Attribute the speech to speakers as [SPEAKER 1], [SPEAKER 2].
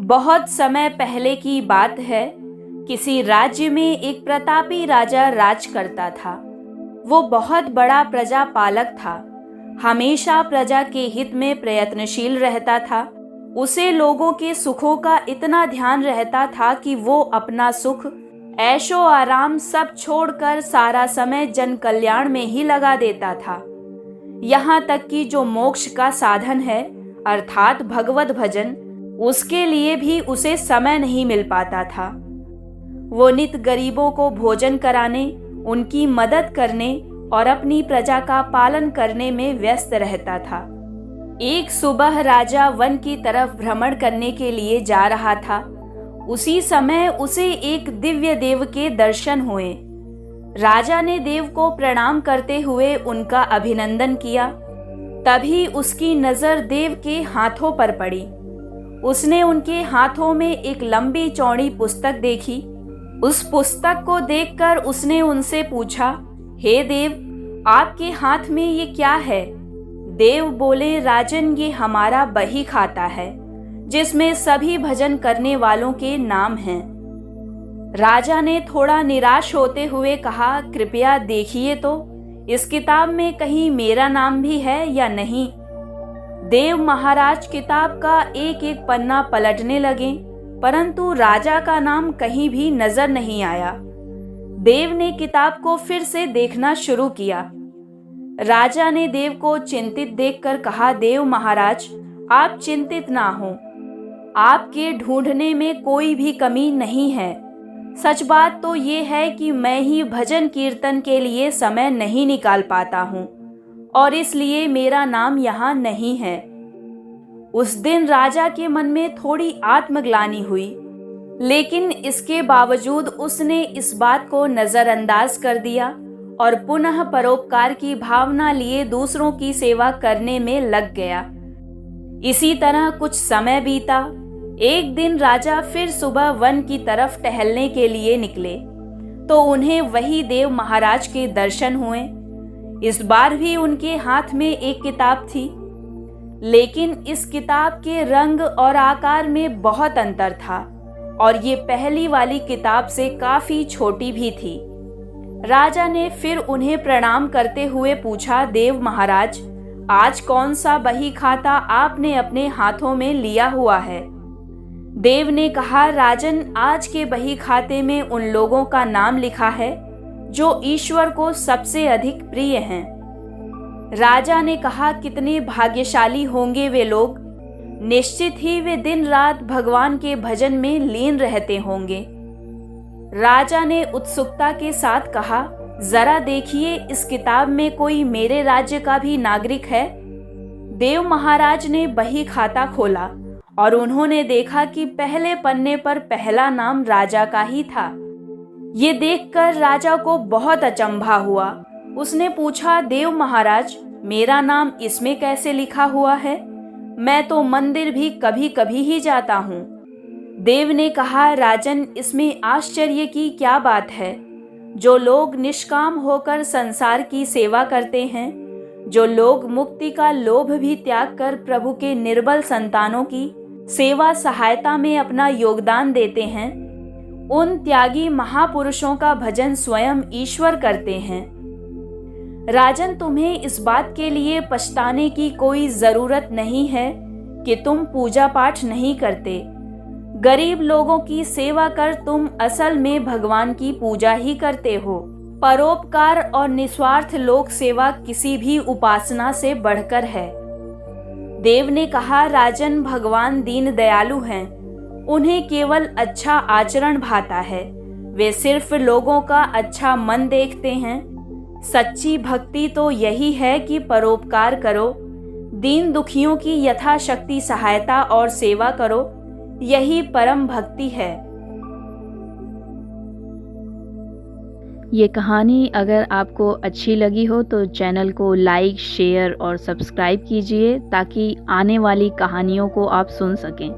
[SPEAKER 1] बहुत समय पहले की बात है। किसी राज्य में एक प्रतापी राजा राज करता था। वो बहुत बड़ा प्रजापालक था। हमेशा प्रजा के हित में प्रयत्नशील रहता था। उसे लोगों के सुखों का इतना ध्यान रहता था कि वो अपना सुख, ऐशो आराम सब छोड़कर सारा समय जन कल्याण में ही लगा देता था। यहाँ तक कि जो मोक्ष का साधन है अर्थात भगवत भजन, उसके लिए भी उसे समय नहीं मिल पाता था। वो नित गरीबों को भोजन कराने, उनकी मदद करने और अपनी प्रजा का पालन करने में व्यस्त रहता था। एक सुबह राजा वन की तरफ भ्रमण करने के लिए जा रहा था। उसी समय उसे एक दिव्य देव के दर्शन हुए। राजा ने देव को प्रणाम करते हुए उनका अभिनंदन किया। तभी उसकी नजर देव के हाथों पर पड़ी। उसने उनके हाथों में एक लंबी चौड़ी पुस्तक देखी। उस पुस्तक को देखकर उसने उनसे पूछा, हे देव, आपके हाथ में ये क्या है? देव बोले, राजन, ये हमारा बही खाता है जिसमें सभी भजन करने वालों के नाम हैं। राजा ने थोड़ा निराश होते हुए कहा, कृपया देखिए तो इस किताब में कहीं मेरा नाम भी है या नहीं। देव महाराज किताब का एक एक पन्ना पलटने लगे, परंतु राजा का नाम कहीं भी नजर नहीं आया। देव ने किताब को फिर से देखना शुरू किया। राजा ने देव को चिंतित देखकर कहा, देव महाराज, आप चिंतित ना हो। आपके ढूंढने में कोई भी कमी नहीं है। सच बात तो ये है कि मैं ही भजन कीर्तन के लिए समय नहीं निकाल पाता हूँ और इसलिए मेरा नाम यहाँ नहीं है। उस दिन राजा के मन में थोड़ी आत्मग्लानि हुई, लेकिन इसके बावजूद उसने इस बात को नजरअंदाज कर दिया और पुनः परोपकार की भावना लिए दूसरों की सेवा करने में लग गया। इसी तरह कुछ समय बीता। एक दिन राजा फिर सुबह वन की तरफ टहलने के लिए निकले तो उन्हें वही देव महाराज के दर्शन हुए। इस बार भी उनके हाथ में एक किताब थी, लेकिन इस किताब के रंग और आकार में बहुत अंतर था और ये पहली वाली किताब से काफी छोटी भी थी। राजा ने फिर उन्हें प्रणाम करते हुए पूछा, देव महाराज, आज कौन सा बही खाता आपने अपने हाथों में लिया हुआ है? देव ने कहा, राजन, आज के बही खाते में उन लोगों का नाम लिखा है जो ईश्वर को सबसे अधिक प्रिय हैं। राजा ने कहा, कितने भाग्यशाली होंगे वे लोग। निश्चित ही वे दिन रात भगवान के भजन में लीन रहते होंगे। राजा ने उत्सुकता के साथ कहा, जरा देखिए, इस किताब में कोई मेरे राज्य का भी नागरिक है? देव महाराज ने बही खाता खोला और उन्होंने देखा कि पहले पन्ने पर पहला नाम राजा का ही था। ये देखकर राजा को बहुत अचंभा हुआ। उसने पूछा, देव महाराज, मेरा नाम इसमें कैसे लिखा हुआ है? मैं तो मंदिर भी कभी कभी ही जाता हूँ। देव ने कहा, राजन, इसमें आश्चर्य की क्या बात है? जो लोग निष्काम होकर संसार की सेवा करते हैं, जो लोग मुक्ति का लोभ भी त्याग कर प्रभु के निर्बल संतानों की सेवा सहायता में अपना योगदान देते हैं, उन त्यागी महापुरुषों का भजन स्वयं ईश्वर करते हैं। राजन, तुम्हें इस बात के लिए पछताने की कोई जरूरत नहीं है कि तुम पूजा पाठ नहीं करते। गरीब लोगों की सेवा कर तुम असल में भगवान की पूजा ही करते हो। परोपकार और निस्वार्थ लोक सेवा किसी भी उपासना से बढ़कर है। देव ने कहा, राजन, भगवान दीन दयालु हैं। उन्हें केवल अच्छा आचरण भाता है। वे सिर्फ लोगों का अच्छा मन देखते हैं। सच्ची भक्ति तो यही है कि परोपकार करो, दीन दुखियों की यथाशक्ति सहायता और सेवा करो। यही परम भक्ति है।
[SPEAKER 2] ये कहानी अगर आपको अच्छी लगी हो तो चैनल को लाइक, शेयर और सब्सक्राइब कीजिए ताकि आने वाली कहानियों को आप सुन सकें।